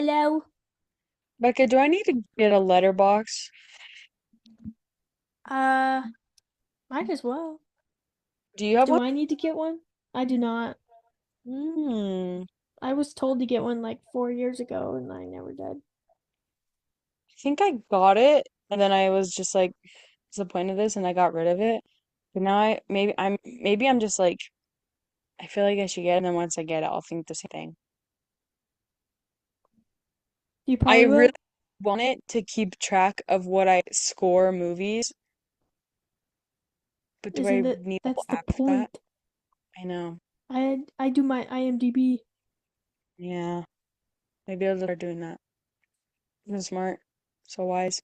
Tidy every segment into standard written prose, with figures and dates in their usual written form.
Hello. Becca, do I need to get a letterbox? Uh, might as well. Do you have Do one? I need to get one? I do not. Hmm. I was told to get one like 4 years ago and I never did. I think I got it, and then I was just like, what's the point of this? And I got rid of it. But now I'm just like, I feel like I should get it, and then once I get it, I'll think the same thing. You I probably really will. want it to keep track of what I score movies, but do I Isn't it? need a whole That's the app for that? point. I know. I do my IMDb. Yeah. Maybe I'll start doing that. So smart. So wise.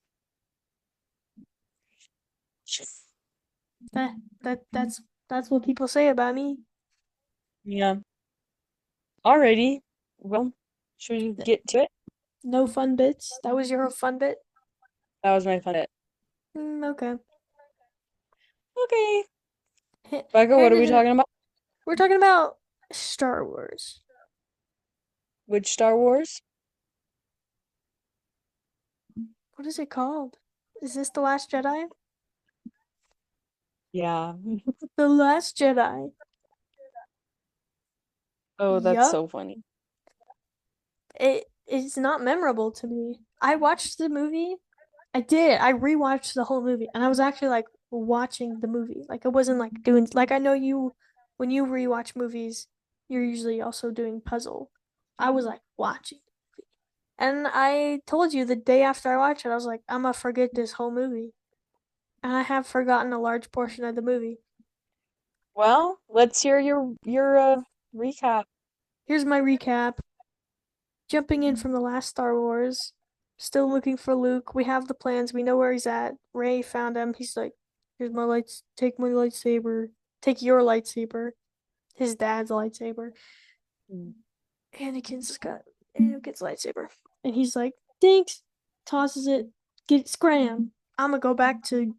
That that's what people say about me. Yeah. Alrighty. Well, should we get to it? No fun bits. That was your fun bit. That was my fun bit. Okay. Okay. Becca, what are Handed we in. talking about? We're talking about Star Wars. Which Star Wars? What is it called? Is this The Last Jedi? Yeah. The Last Jedi. Oh, that's Yup. so funny. It is not memorable to me. I watched the movie. I did. I rewatched the whole movie, and I was actually like watching the movie. Like I wasn't like doing like I know you when you rewatch movies, you're usually also doing puzzle. I was like watching. And I told you the day after I watched it, I was like, I'm gonna forget this whole movie. And I have forgotten a large portion of the movie. Well, let's hear your recap. Here's my recap. Jumping in from the last Star Wars, still looking for Luke. We have the plans. We know where he's at. Rey found him. He's like, "Here's my lights. Take my lightsaber. Take your lightsaber." His dad's lightsaber. Mm. Anakin's got Anakin's lightsaber, and he's like, "Thanks." Tosses it. Get scram. I'm gonna go back to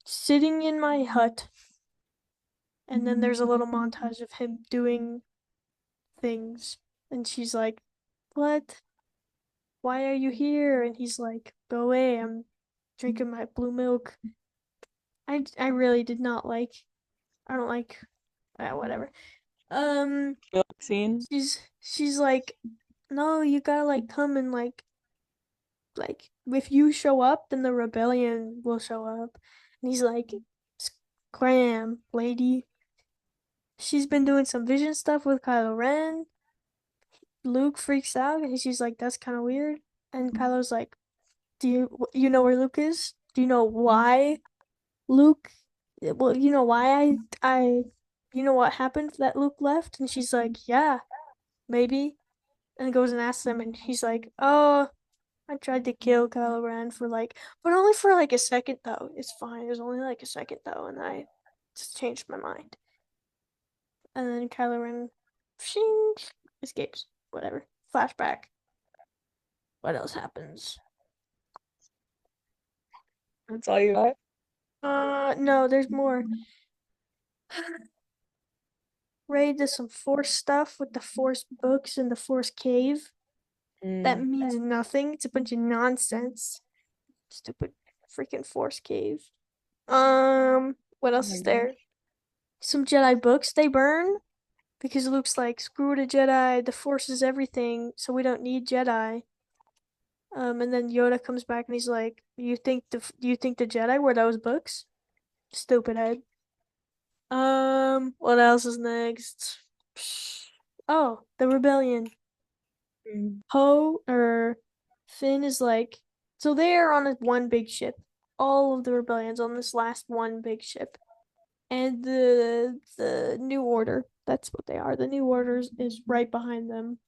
sitting in my hut. And then there's a little montage of him doing things, and she's like, "What? Why are you here?" And he's like, "Go away, I'm drinking my blue milk." I really did not like. I don't like. Whatever. Um, Milk scene. she's like, "No, you gotta like come and like if you show up, then the rebellion will show up." And he's like, "Scram, lady." She's been doing some vision stuff with Kylo Ren. Luke freaks out and she's like, "That's kind of weird." And Kylo's like, "Do you know where Luke is? Do you know why Luke? Well, you know why you know what happened that Luke left?" And she's like, "Yeah, maybe." And goes and asks him, and he's like, "Oh, I tried to kill Kylo Ren for like, but only for like a second though. It's fine. It was only like a second though, and I just changed my mind." And then Kylo Ren, shing, escapes. Whatever. Flashback. What else happens? That's all you got? No, there's more. Ray does some Force stuff with the Force books in the Force cave. That Mm. means nothing. It's a bunch of nonsense. Stupid freaking Force cave. What Oh else my is there? gosh. Some Jedi books they burn because Luke's like, screw the Jedi, the Force is everything, so we don't need Jedi. And then Yoda comes back and he's like, you think the Jedi were those books? Stupid head. What else is next? Oh, the rebellion. Mm. Poe or Finn is like, so they are on one big ship. All of the rebellions on this last one big ship, and the New Order. That's what they are. The New Order is right behind them,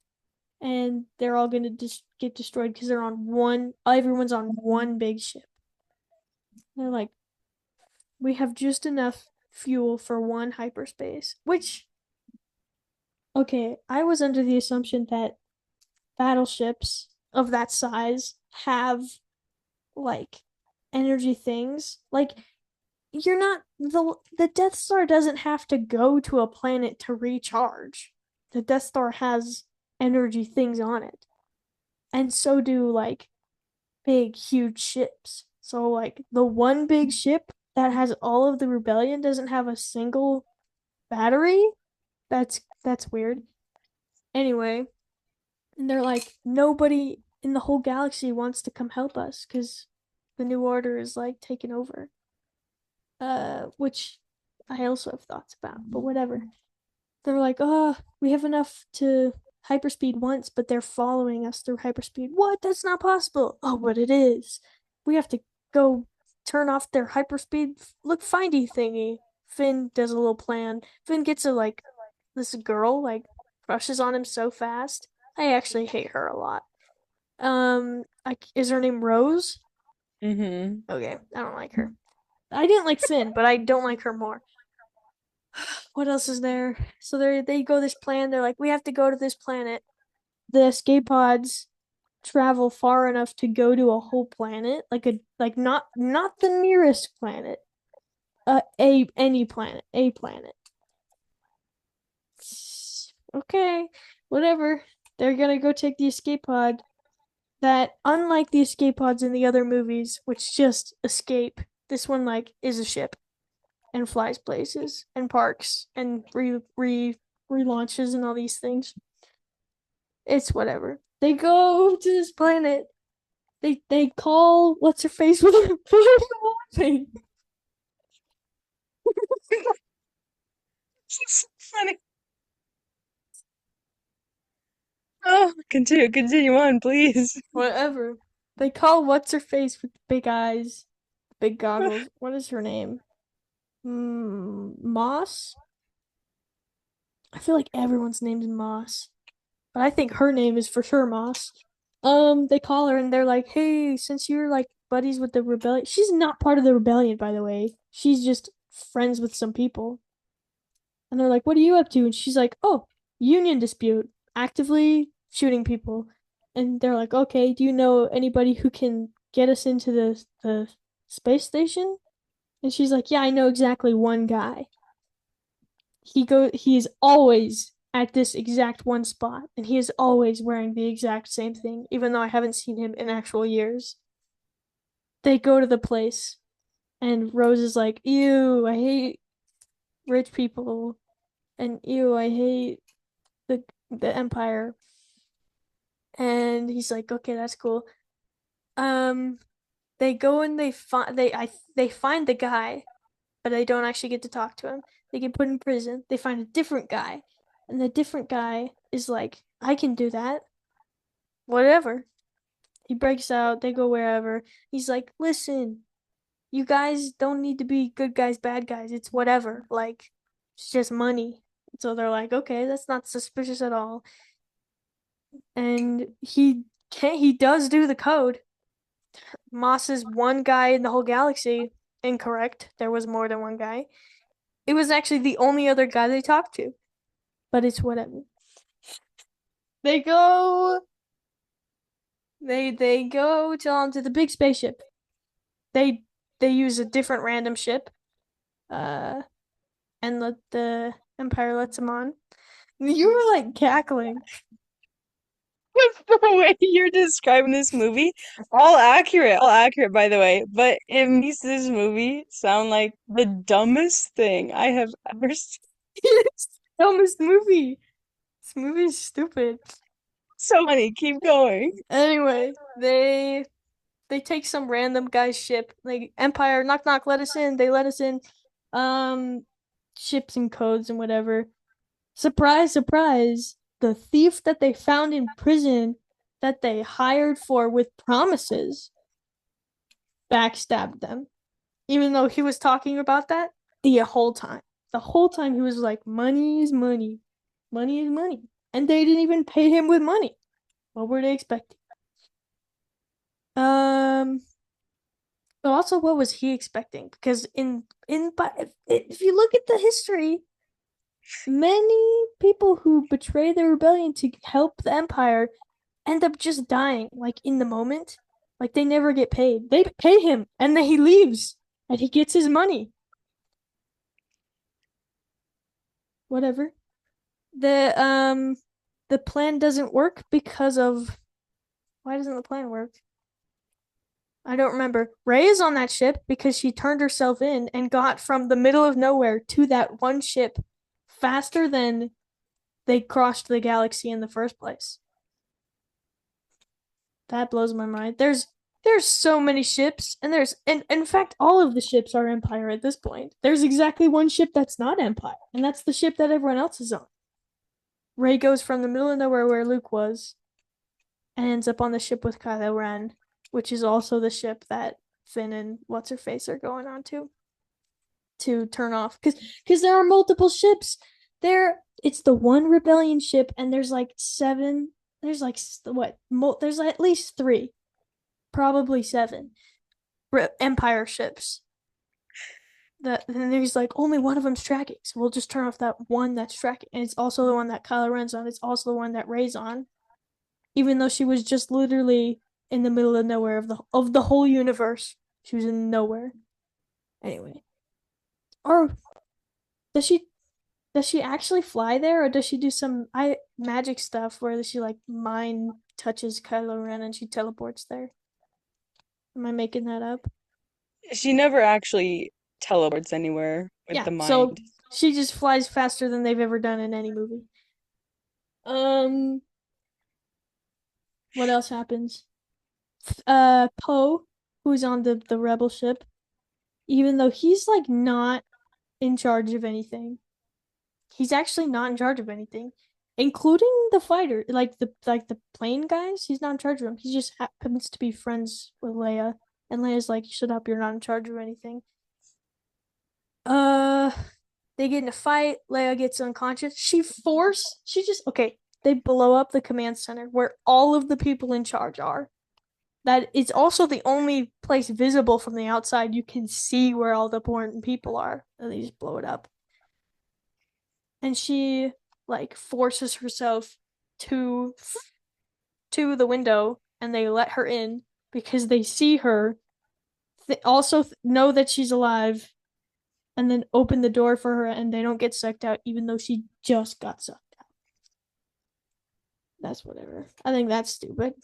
and they're all gonna just get destroyed because they're on one. Everyone's on one big ship. They're like, we have just enough fuel for one hyperspace. Which, okay, I was under the assumption that battleships of that size have like energy things. Like you're not the Death Star doesn't have to go to a planet to recharge. The Death Star has energy things on it. and so do like big, huge ships. So like the one big ship that has all of the rebellion doesn't have a single battery. That's weird. Anyway, and they're like nobody in the whole galaxy wants to come help us because the new order is like taking over. Which I also have thoughts about, but whatever. They're like, oh, we have enough to hyperspeed once, but they're following us through hyperspeed. What? That's not possible. Oh, but it is. We have to go turn off their hyperspeed look findy thingy. Finn does a little plan. Finn gets a like this girl like crushes on him so fast. I actually hate her a lot. Is her name Rose? Mm-hmm. Okay, I don't like her. I didn't like Finn, but I don't like her more. What else is there? So they go this plan. They're like, we have to go to this planet. The escape pods travel far enough to go to a whole planet, like not the nearest planet, a any planet, a planet. Okay, whatever. They're gonna go take the escape pod. That unlike the escape pods in the other movies, which just escape, this one like is a ship and flies places and parks and relaunches and all these things. It's whatever. They go to this planet. They call what's her face with her thing. It's funny. Oh, continue on, please. Whatever. They call what's her face with the big eyes, big goggles. What is her name? Moss. I feel like everyone's name's Moss, but I think her name is for sure Moss. They call her and they're like, "Hey, since you're like buddies with the rebellion, she's not part of the rebellion, by the way. She's just friends with some people." And they're like, "What are you up to?" And she's like, "Oh, union dispute, actively shooting people." And they're like, "Okay, do you know anybody who can get us into the space station?" And she's like, "Yeah, I know exactly one guy. He is always at this exact one spot, and he is always wearing the exact same thing, even though I haven't seen him in actual years." They go to the place, and Rose is like, "Ew, I hate rich people, and ew, I hate the Empire." And he's like, "Okay, that's cool." Um, they go and they find the guy, but they don't actually get to talk to him. They get put in prison. They find a different guy, and the different guy is like, "I can do that. Whatever." He breaks out. They go wherever. He's like, "Listen, you guys don't need to be good guys, bad guys. It's whatever. Like, it's just money." So they're like, "Okay, that's not suspicious at all." And he does do the code. Moss is one guy in the whole galaxy. Incorrect. There was more than one guy. It was actually the only other guy they talked to. But it's whatever. They go they go to the big spaceship. They they use a different random ship. Uh and let the Empire lets them on. You were like cackling. The way you're describing this movie, all accurate, by the way, but it makes this movie sound like the dumbest thing I have ever seen. It's the dumbest movie. This movie is stupid. So funny. Keep going. Anyway, they take some random guy's ship. Like Empire, knock knock, let us in. They let us in. Um, ships and codes and whatever. Surprise, surprise. The thief that they found in prison that they hired for with promises backstabbed them. Even though he was talking about that the whole time. The whole time he was like, money is money. Money is money. And they didn't even pay him with money. What were they expecting? Um, but also, what was he expecting? Because but if you look at the history, many people who betray the rebellion to help the empire end up just dying, like in the moment. Like they never get paid. They pay him, and then he leaves, and he gets his money. Whatever. The um, the plan doesn't work because of Why doesn't the plan work? I don't remember. Rey is on that ship because she turned herself in and got from the middle of nowhere to that one ship faster than they crossed the galaxy in the first place. That blows my mind. There's so many ships, and there's and in fact all of the ships are Empire at this point. There's exactly one ship that's not Empire, and that's the ship that everyone else is on. Rey goes from the middle of nowhere where Luke was and ends up on the ship with Kylo Ren, which is also the ship that Finn and what's her face are going on to turn off because there are multiple ships. There, it's the one rebellion ship, and there's like seven. There's like what? There's at least three, probably seven Empire ships. That and there's like only one of them's tracking, so we'll just turn off that one that's tracking, and it's also the one that Kylo Ren's on. It's also the one that Rey's on, even though she was just literally in the middle of nowhere of the whole universe. She was in nowhere. Anyway, or does she does she actually fly there, or does she do some magic stuff where she like mind touches Kylo Ren and she teleports there? Am I making that up? She never actually teleports anywhere with Yeah, the so mind. she just flies faster than they've ever done in any movie. Um, what else happens? Poe, who's on the rebel ship, even though he's like not in charge of anything, he's actually not in charge of anything, including the fighter, like the plane guys. He's not in charge of them. He just happens to be friends with Leia, and Leia's like, "Shut up! You're not in charge of anything." Uh, they get in a fight. Leia gets unconscious. She just okay. They blow up the command center where all of the people in charge are. That is also the only place visible from the outside. You can see where all the important people are, and they just blow it up. And she like forces herself to the window, and they let her in because they see her. They also know that she's alive, and then open the door for her, and they don't get sucked out, even though she just got sucked out. That's whatever. I think that's stupid.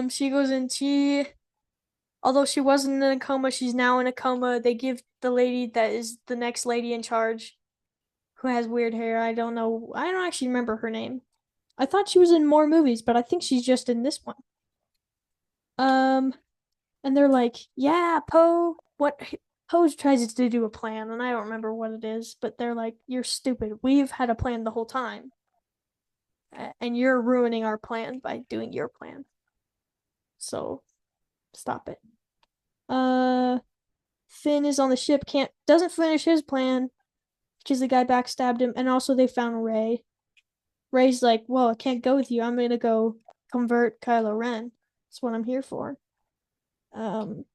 She goes in. Although she wasn't in a coma, she's now in a coma. They give the lady that is the next lady in charge, who has weird hair. I don't know. I don't actually remember her name. I thought she was in more movies, but I think she's just in this one. Um, and they're like, "Yeah, Poe, what?" Poe tries to do a plan, and I don't remember what it is, but they're like, "You're stupid. We've had a plan the whole time, and you're ruining our plan by doing your plan. So stop it." Uh, Finn is on the ship, can't doesn't finish his plan because the guy backstabbed him, and also they found Rey. Rey's like, "Well, I can't go with you. I'm gonna go convert Kylo Ren. That's what I'm here for." Um,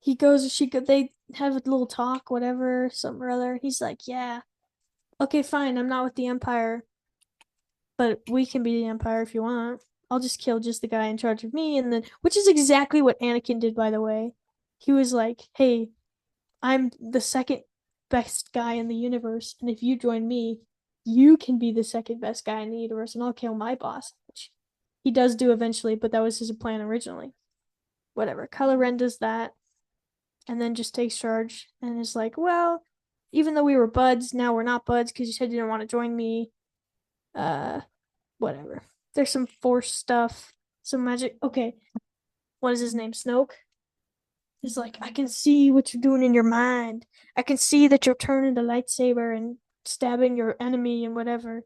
he goes, they have a little talk, whatever, something or other. He's like, "Yeah, okay, fine. I'm not with the Empire, but we can be the Empire if you want. I'll just kill just the guy in charge of me." And then, which is exactly what Anakin did, by the way. He was like, "Hey, I'm the second best guy in the universe, and if you join me, you can be the second best guy in the universe, and I'll kill my boss." Which he does do eventually, but that was his plan originally. Whatever. Kylo Ren does that, and then just takes charge and is like, "Well, even though we were buds, now we're not buds because you said you didn't want to join me." Uh, Whatever. There's some force stuff, some magic. Okay, what is his name? Snoke. He's like, "I can see what you're doing in your mind. I can see that you're turning the lightsaber and stabbing your enemy and whatever."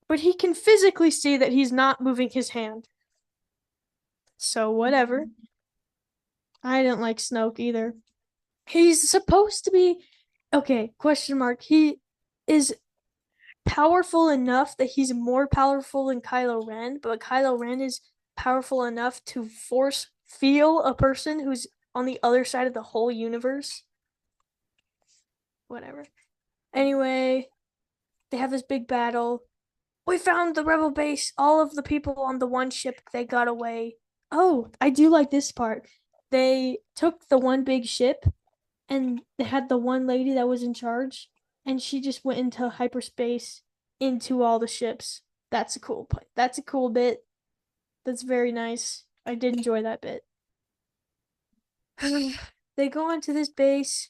But he can physically see that he's not moving his hand. So whatever. I didn't like Snoke either. He's supposed to be okay, question mark. He is powerful enough that he's more powerful than Kylo Ren, but Kylo Ren is powerful enough to force feel a person who's on the other side of the whole universe. Whatever. Anyway, they have this big battle. We found the rebel base. All of the people on the one ship, they got away. Oh, I do like this part. They took the one big ship, and they had the one lady that was in charge, and she just went into hyperspace into all the ships. That's a cool point. That's a cool bit. That's very nice. I did enjoy that bit. They go onto this base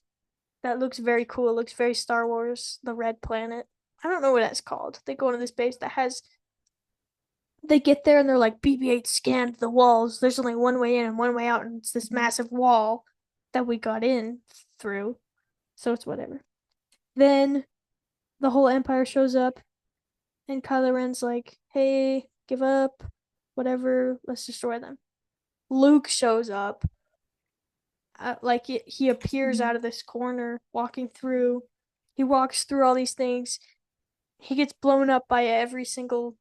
that looks very cool. It looks very Star Wars, the Red Planet. I don't know what that's called. They go into this base that has. They get there and they're like, BB-8 scanned the walls. There's only one way in and one way out, and it's this massive wall that we got in through. So it's whatever. Then the whole Empire shows up, and Kylo Ren's like, "Hey, give up, whatever. Let's destroy them." Luke shows up, he appears out of this corner, walking through. He walks through all these things. He gets blown up by every single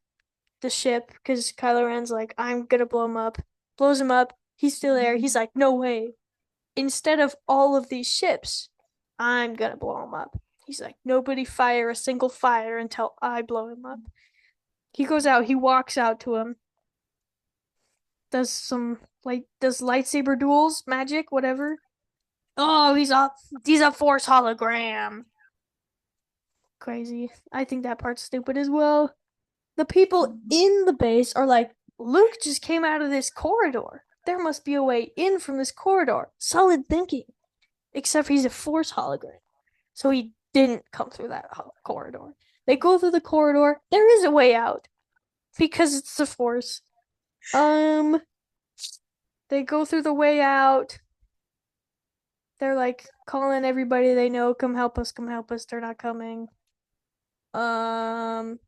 the ship because Kylo Ren's like, "I'm gonna blow him up." Blows him up. He's still there. He's like, "No way." Instead of all of these ships, I'm gonna blow him up. He's like, "Nobody fire a single fire until I blow him up." He goes out. He walks out to him. Does lightsaber duels, magic, whatever. Oh, he's a force hologram. Crazy. I think that part's stupid as well. The people in the base are like, Luke just came out of this corridor. There must be a way in from this corridor. Solid thinking. Except he's a force hologram. So he didn't come through that corridor. They go through the corridor. There is a way out because it's the force. Um, they go through the way out. They're like calling everybody they know, come help us, come help us. They're not coming. Um,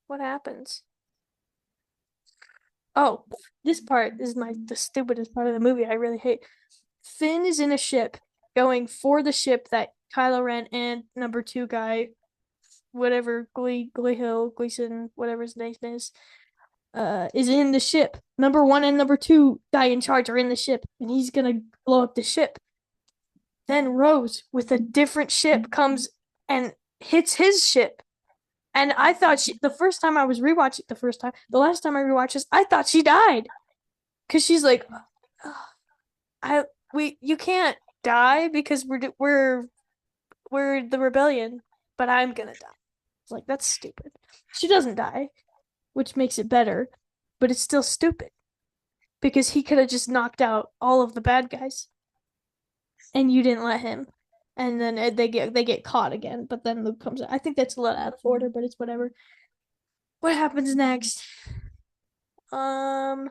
what happens? Oh, this part is the stupidest part of the movie. I really hate. Finn is in a ship going for the ship that Kylo Ren and number two guy, whatever Gleason, whatever his name is in the ship. Number one and number two guy in charge are in the ship, and he's gonna blow up the ship. Then Rose with a different ship comes and hits his ship. And I thought the first time I was rewatching the last time I rewatched this, I thought she died. Cause she's like, I you can't die because we're the rebellion, but I'm gonna die. It's like that's stupid. She doesn't die, which makes it better, but it's still stupid because he could have just knocked out all of the bad guys, and you didn't let him. And then they get caught again, but then Luke comes out. I think that's a little out of order, but it's whatever. What happens next? Um,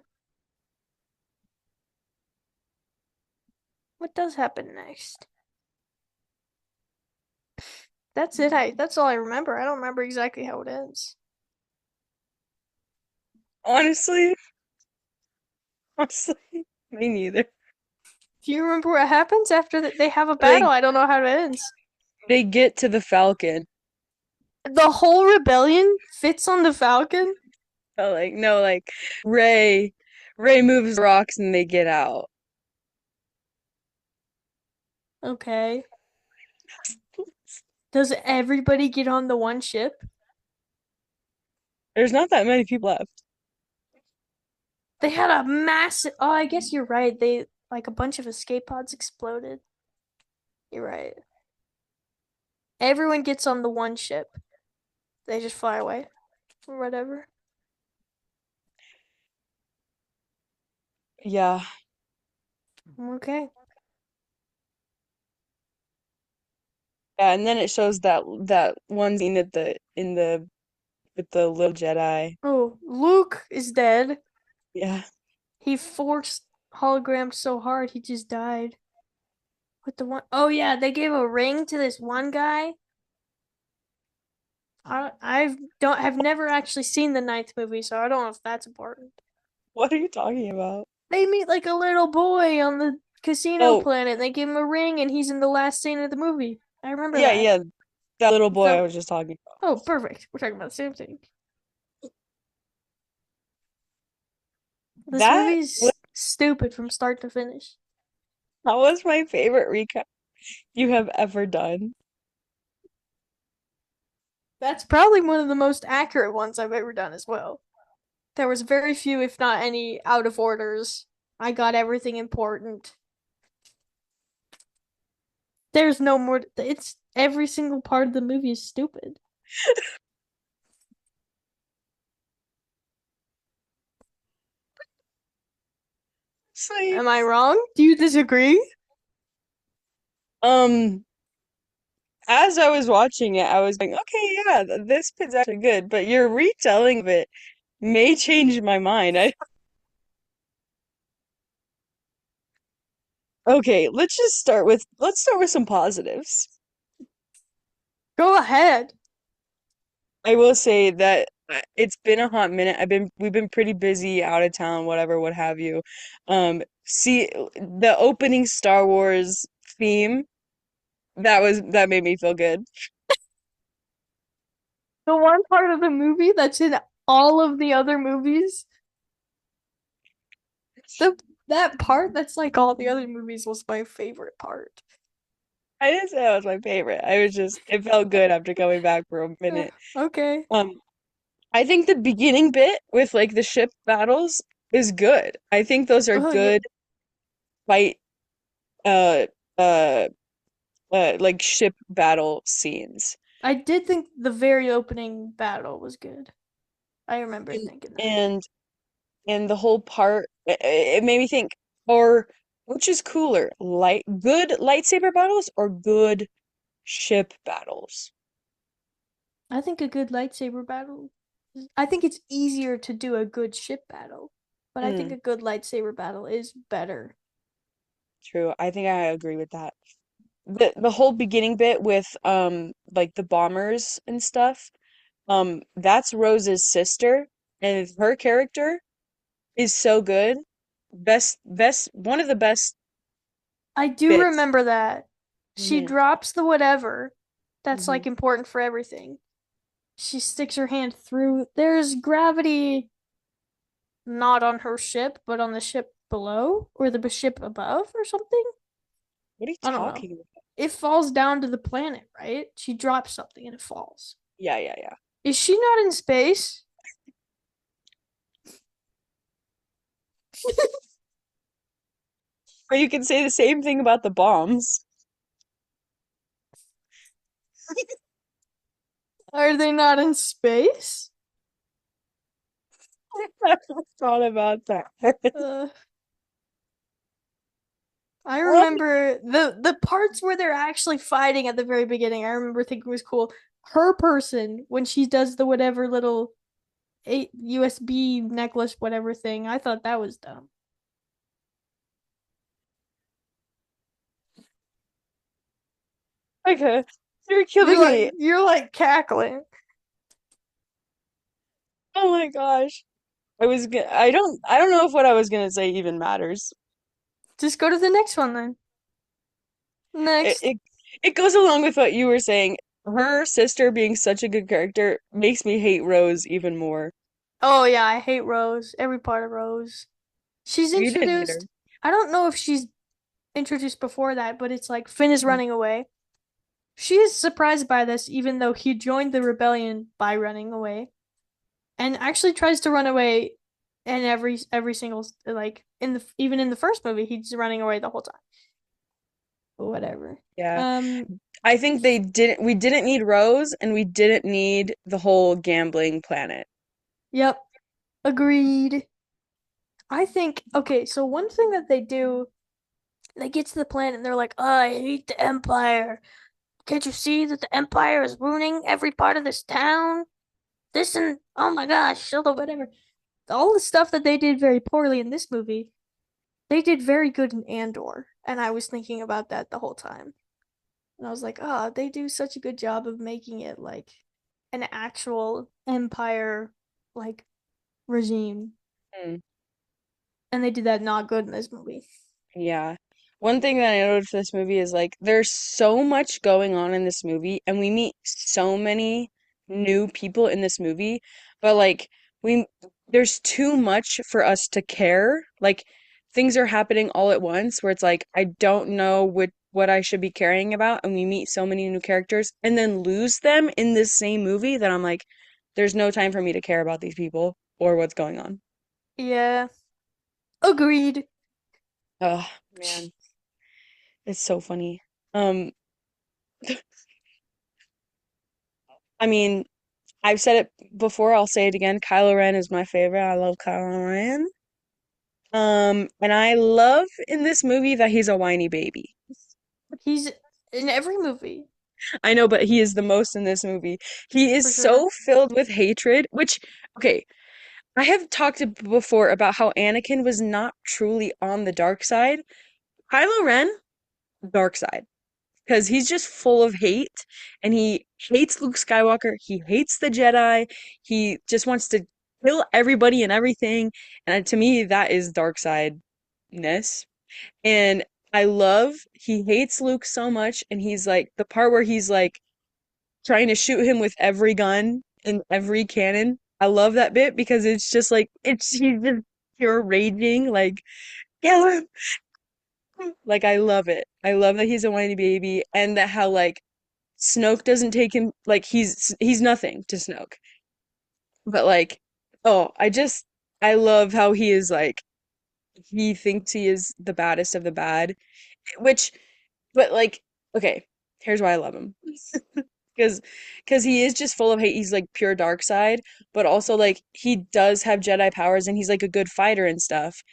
what does happen next? That's it. That's all I remember. I don't remember exactly how it ends. Honestly, honestly, me neither. Do you remember what happens after that they have a battle? They I don't know how it ends. they get to the Falcon. The whole rebellion fits on the Falcon? Oh, like no, like Ray, Ray moves rocks and they get out. Okay. Does everybody get on the one ship? There's not that many people left. They had a massive. Oh, I guess you're right. They like a bunch of escape pods exploded. You're right. Everyone gets on the one ship. They just fly away or whatever. Yeah, Okay. yeah, and then it shows that one scene at the in the with the little Jedi. Oh, Luke is dead. Yeah, He forced hologrammed so hard he just died. With the one oh yeah, they gave a ring to this one guy. I don't have never actually seen the ninth movie, so I don't know if that's important. what are you talking about? They meet like a little boy on the casino Oh, planet. They give him a ring, and he's in the last scene of the movie. I remember yeah, that. yeah, that little boy I So, was just talking about. oh, perfect. We're talking about the same thing. This That was movie's stupid from start to finish. that was my favorite recap you have ever done. That's probably one of the most accurate ones I've ever done as well. There was very few, if not any, out of orders. I got everything important. There's no more. It's every single part of the movie is stupid. Sweet. Am I wrong? Do you disagree? Um, as I was watching it, I was like, okay, yeah, this pit's actually good, but your retelling of it may change my mind. Okay, let's start with some positives. Go ahead. I will say that it's been a hot minute. We've been pretty busy out of town, whatever, what have you. See the opening Star Wars theme, that made me feel good. The one part of the movie that's in all of the other movies, the that part that's like all the other movies was my favorite part. I didn't say that was my favorite. I was just it felt good after coming back for a minute. Okay. Um, I think the beginning bit with like the ship battles is good. I think those are Oh yeah. good fight uh uh like ship battle scenes. I did think the very opening battle was good. I remember And thinking that. and, and the whole part it made me think, or which is cooler, good lightsaber battles or good ship battles? I think a good lightsaber battle. I think it's easier to do a good ship battle, but I think Mm, a good lightsaber battle is better. true. I think I agree with that. The whole beginning bit with like the bombers and stuff, that's Rose's sister, and her character is so good. Best one of the best I do bits. remember that. She Hmm. drops the whatever that's Hmm. like important for everything. She sticks her hand through. There's gravity not on her ship, but on the ship below or the ship above or something. What are you I don't know. talking about? It falls down to the planet, right? She drops something and it falls. Yeah, yeah, yeah. Is she not in space? Or you can say the same thing about the bombs. Are they not in space? I never thought about that. Uh, I Um, remember the parts where they're actually fighting at the very beginning. I remember thinking was cool. Her person when she does the whatever little USB necklace whatever thing. I thought that was dumb. okay, you're killing me. You're like cackling. Oh my gosh. I don't know if what I was gonna say even matters. Just go to the next one then. It, Next. it it goes along with what you were saying. Her sister being such a good character makes me hate Rose even more. Oh yeah, I hate Rose. Every part of Rose. She's You didn't hate her. introduced. I don't know if she's introduced before that, but it's like Finn is Mhm. running away. She is surprised by this, even though he joined the rebellion by running away, and actually tries to run away. And every single like in the even in the first movie, he's running away the whole time. But whatever. Yeah. Um. I think we didn't need Rose and we didn't need the whole gambling planet. Yep. Agreed. I think okay. So one thing that they do, they get to the planet and they're like, "Oh, I hate the Empire. Can't you see that the Empire is ruining every part of this town? This and oh my gosh, Shield or whatever." All the stuff that they did very poorly in this movie, they did very good in Andor. And I was thinking about that the whole time. And I was like, oh, they do such a good job of making it like an actual empire like regime. Hmm. And they did that not good in this movie. Yeah. One thing that I noticed for this movie is like there's so much going on in this movie and we meet so many new people in this movie, but like we there's too much for us to care. Like things are happening all at once where it's like I don't know what I should be caring about and we meet so many new characters and then lose them in this same movie that I'm like there's no time for me to care about these people or what's going on. Yeah. Agreed. Oh, man. It's so funny. Um, I mean, I've said it before, I'll say it again. Kylo Ren is my favorite. I love Kylo Ren. And I love in this movie that he's a whiny baby. He's in every movie, I know, but he is the most in this movie. He is for sure. so filled with hatred, which, okay, I have talked before about how Anakin was not truly on the dark side. Kylo Ren, dark side. Because he's just full of hate and he hates Luke Skywalker. He hates the Jedi. He just wants to kill everybody and everything. And to me, that is dark sideness. And I love he hates Luke so much. And he's like the part where he's like trying to shoot him with every gun and every cannon. I love that bit because it's just like he's just pure raging, like kill him. Like I love it. I love that he's a whiny baby and that how like Snoke doesn't take him like he's nothing to Snoke. But like, oh, I love how he is like he thinks he is the baddest of the bad, which but like okay, here's why I love him. Because he is just full of hate. He's like pure dark side, but also like he does have Jedi powers and he's like a good fighter and stuff.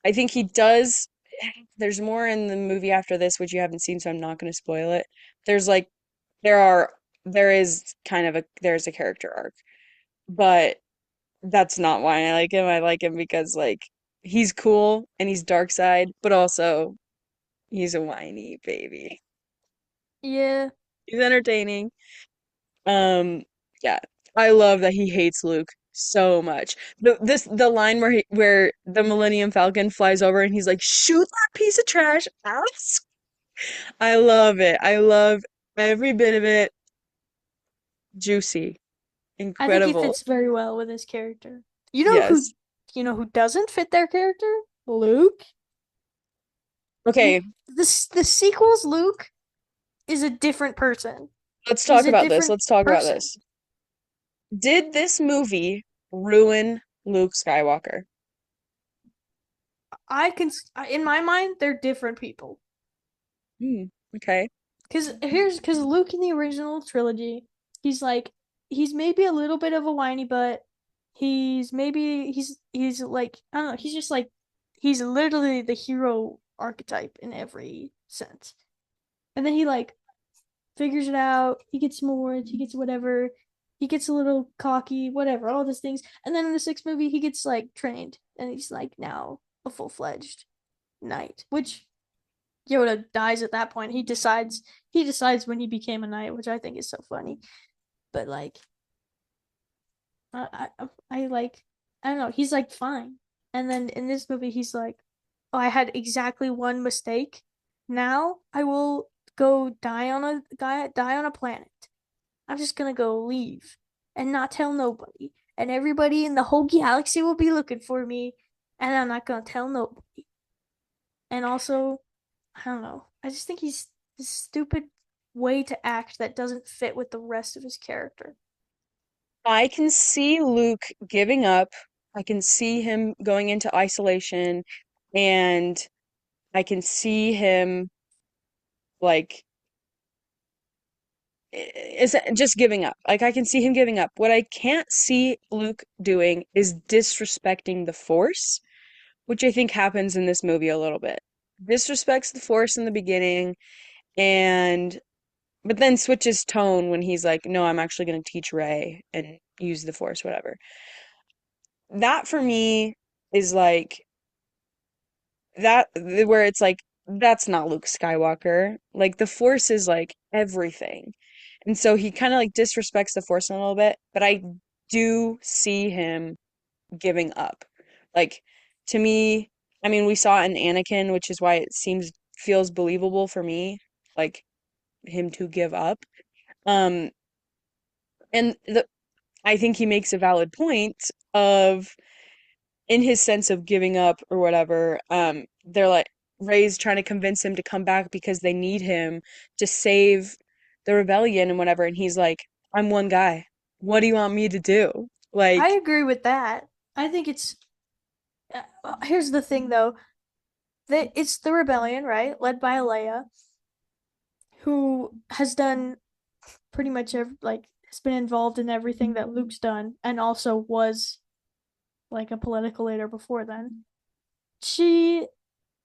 I think he does there's more in the movie after this which you haven't seen, so I'm not going to spoil it. There's like there are there is kind of a there's a character arc, but that's not why I like him. I like him because like he's cool and he's dark side, but also he's a whiny baby. Yeah, He's entertaining. Um, yeah, I love that he hates Luke so much. The line where the Millennium Falcon flies over and he's like, "Shoot that piece of trash!" I love it. I love every bit of it. Juicy, I think he incredible. fits very well with his character. Yes. You know who doesn't fit their character? Luke. Okay, The sequels, Luke is a different person. let's He's talk a about this. different Let's talk about person. this. Did this movie ruin Luke Skywalker? In my mind, they're different people. Hmm, okay. Because Luke in the original trilogy, he's like he's maybe a little bit of a whiny, but he's like I don't know, he's just like he's literally the hero archetype in every sense. And then he like figures it out, he gets some awards, he gets whatever, he gets a little cocky, whatever, all these things. And then in the sixth movie he gets like trained and he's like now a full-fledged knight, which Yoda dies at that point. He decides when he became a knight, which I think is so funny. But like, I like, I don't know. He's like fine, and then in this movie, he's like, "Oh, I had exactly one mistake. Now I will go die on a planet. I'm just gonna go leave and not tell nobody, and everybody in the whole galaxy will be looking for me, and I'm not gonna tell nobody." And also, I don't know. I just think he's this stupid way to act that doesn't fit with the rest of his character. I can see Luke giving up. I can see him going into isolation, and I can see him like is just giving up. Like I can see him giving up. What I can't see Luke doing is disrespecting the Force, which I think happens in this movie a little bit. Disrespects the Force in the beginning and but then switches tone when he's like, "No, I'm actually going to teach Rey and use the Force, whatever." That for me is like where it's like that's not Luke Skywalker. Like the Force is like everything. And so he kind of like disrespects the Force a little bit, but I do see him giving up. Like to me, I mean, we saw it in Anakin, which is why it feels believable for me, like him to give up. Um, and I think he makes a valid point of in his sense of giving up or whatever, they're like Ray's trying to convince him to come back because they need him to save the rebellion and whatever, and he's like, I'm one guy. What do you want me to do? I Like, agree with that. I think it's here's the thing though. It's the rebellion, right? Led by Leia, who has done pretty much like has been involved in everything that Luke's done and also was like a political leader before then. she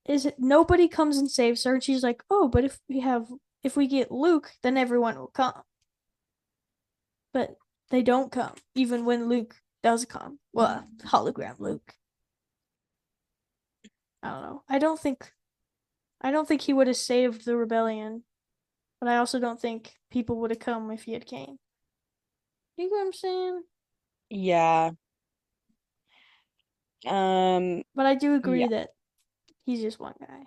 is nobody comes and saves her, and she's like, "Oh, but if we get Luke, then everyone will come." But they don't come, even when Luke does come. Well, hologram Luke. I don't know. I don't think he would have saved the rebellion, but I also don't think people would have come if he had came. You know what I'm saying? Yeah. Um, But I do agree yeah. that he's just one guy.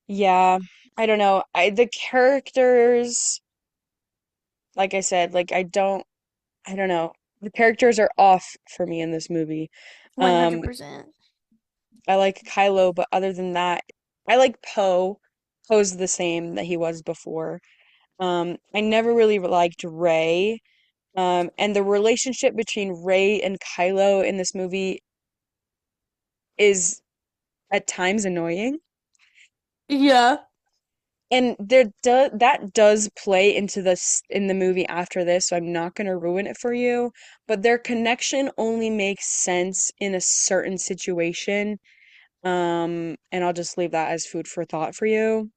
Yeah. I don't know. The characters, like I said, like I don't know. The characters are off for me in this movie. Um, 100%. I like Kylo, but other than that, I like Poe. Poe's the same that he was before. I never really liked Rey. And the relationship between Rey and Kylo in this movie is at times annoying. Yeah. And that does play into this in the movie after this, so I'm not going to ruin it for you. But their connection only makes sense in a certain situation. And I'll just leave that as food for thought for you.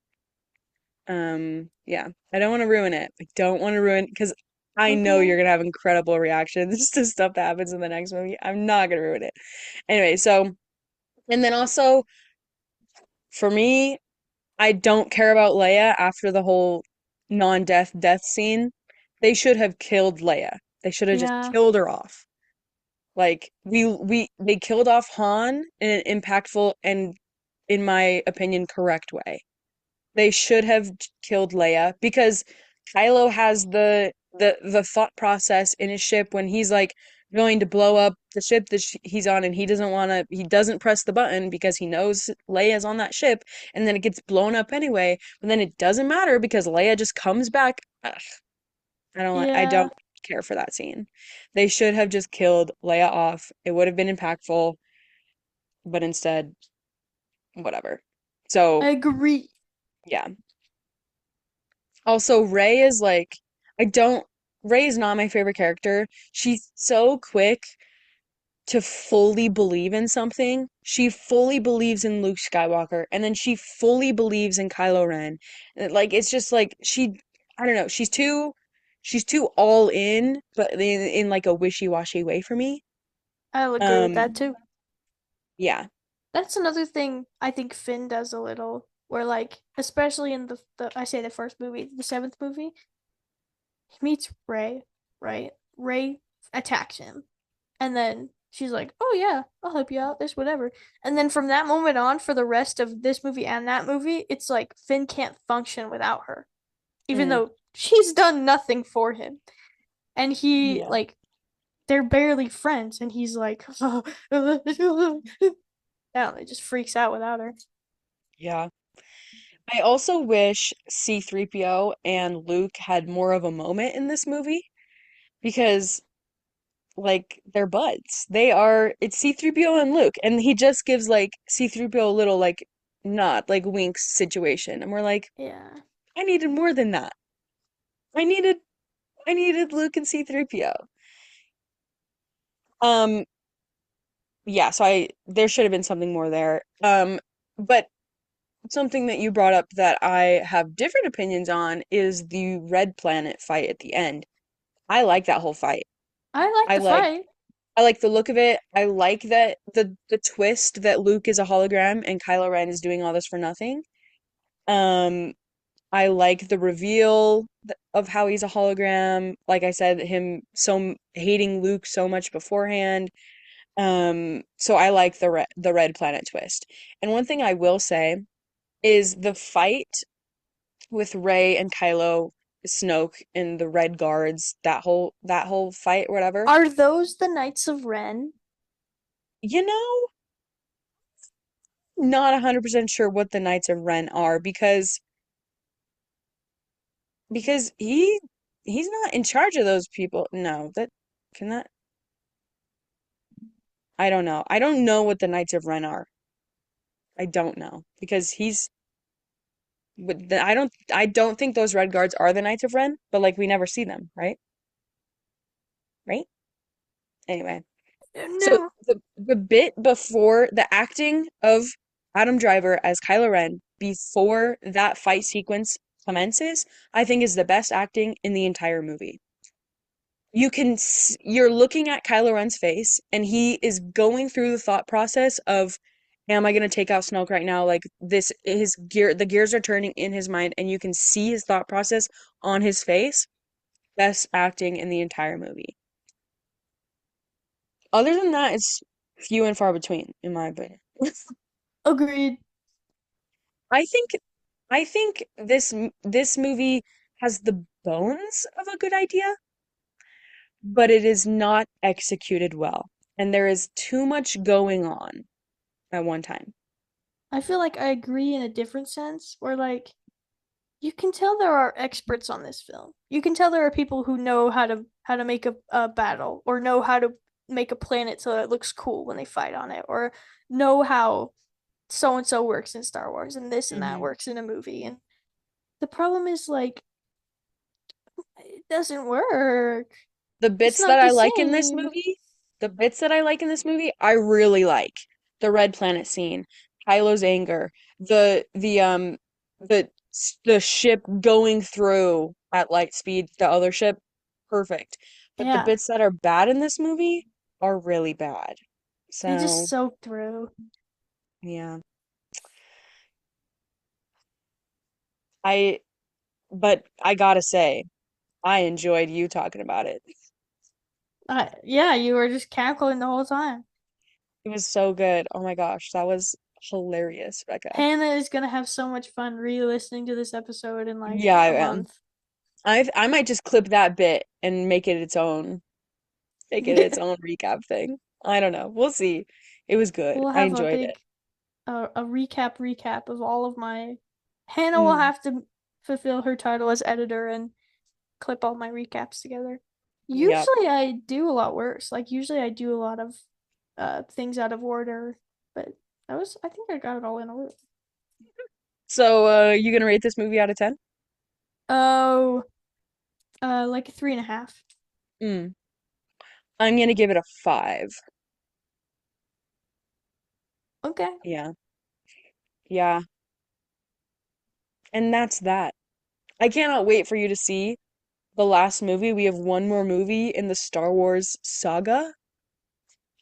Yeah, I don't want to ruin it. I don't want to ruin because I know Okay. you're gonna have incredible reactions to stuff that happens in the next movie. I'm not gonna ruin it. Anyway, so and then also for me, I don't care about Leia after the whole non-death scene. They should have killed Leia. They should have just Yeah. killed her off. Like they killed off Han in an impactful and, in my opinion, correct way. They should have killed Leia because Kylo has the thought process in his ship when he's like going to blow up the ship that he's on, and he doesn't press the button because he knows Leia's on that ship, and then it gets blown up anyway, but then it doesn't matter because Leia just comes back. Ugh, I Yeah. don't care for that scene. They should have just killed Leia off. It would have been impactful, but instead, whatever. I So, agree. yeah. Also, Rey is like, I don't, Rey is not my favorite character. She's so quick to fully believe in something. She fully believes in Luke Skywalker, and then she fully believes in Kylo Ren. Like, it's just like I don't know, she's too all in, but in like a wishy-washy way for me. I'll agree with that Um, too. yeah. That's another thing I think Finn does a little, where like, especially in the I say the first movie, the seventh movie, he meets Ray, right? Ray attacks him, and then she's like, "Oh yeah, I'll help you out. This whatever." And then from that moment on, for the rest of this movie and that movie, it's like Finn can't function without her, even Mm, though she's done nothing for him, and he yeah. like they're barely friends, and he's like, oh, I don't know, he just freaks out without her. Yeah. I also wish C-3PO and Luke had more of a moment in this movie because like they're buds. It's C-3PO and Luke, and he just gives like C-3PO a little like nod, like winks situation. And we're like, Yeah, I needed more than that. I needed I needed Luke and C-3PO. Um yeah, so I there should have been something more there. But something that you brought up that I have different opinions on is the Red Planet fight at the end. I like that whole fight. I like I the like fight. I like the look of it. I like that the twist that Luke is a hologram and Kylo Ren is doing all this for nothing. Um, I like the reveal of how he's a hologram. Like I said, him hating Luke so much beforehand. So I like the Red Planet twist. And one thing I will say is the fight with Rey and Kylo, Snoke, and the Red Guards, that whole fight, or whatever. Are those the Knights of Ren? You know, not 100% sure what the Knights of Ren are because he's not in charge of those people. No, that can that I don't know. I don't know what the Knights of Ren are. I don't know because I don't think those Red Guards are the Knights of Ren, but like we never see them, right? Right? Anyway. So No. the bit before the acting of Adam Driver as Kylo Ren before that fight sequence commences, I think is the best acting in the entire movie. You're looking at Kylo Ren's face and he is going through the thought process of, am I gonna take out Snoke right now? Like this, the gears are turning in his mind and you can see his thought process on his face. Best acting in the entire movie. Other than that, it's few and far between, in my opinion. Agreed. I think I think this movie has the bones of a good idea, but it is not executed well. And there is too much going on at one time. I feel like I agree in a different sense, where like you can tell there are experts on this film. You can tell there are people who know how to make a battle or know how to make a planet so that it looks cool when they fight on it or know how so and so works in Star Wars and this and that Hmm. works in a movie. And the problem is like it doesn't work. The It's bits that not I the like in this same. movie, the bits that I like in this movie, I really like. The Red Planet scene, Kylo's anger, the the ship going through at light speed, the other ship, perfect. But the Yeah. bits that are bad in this movie are really bad. They just So, soak through. yeah. I but I gotta say, I enjoyed you talking about it. Yeah, you were just cackling the whole time. It was so good. Oh my gosh, that was hilarious, Becca. Hannah is gonna have so much fun re-listening to this episode in like Yeah, I a am. month. I might just clip that bit and make it its own recap thing. I don't know. We'll see. It was good. We'll I have a enjoyed it. big a recap of all of my. Hannah will Mm, have to fulfill her title as editor and clip all my recaps together. yep. Usually I do a lot worse. Like usually I do a lot of things out of order, but I think I got it all in order. So, you gonna rate this movie out of 10? Oh, like a 3.5. Mm, I'm gonna give it a 5. Okay. Yeah. Yeah. And that's that. I cannot wait for you to see the last movie. We have one more movie in the Star Wars saga.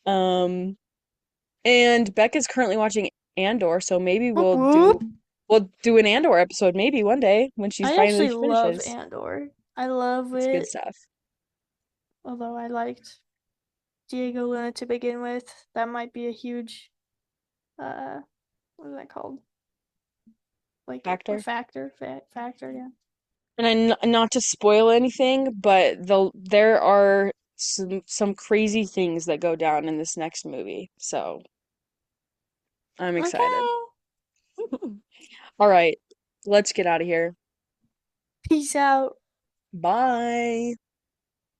Um, and Becca's currently watching Andor, so maybe Whoop whoop. we'll do an Andor episode maybe one day when she I finally actually love finishes. Andor. I love It's good it. stuff. Although I liked Diego Luna to begin with. That might be a huge what is that called? Like a Factor. factor, yeah. And not to spoil anything, but there are some crazy things that go down in this next movie. So, I'm excited. Okay. All right, let's get out of here. Peace out. Bye.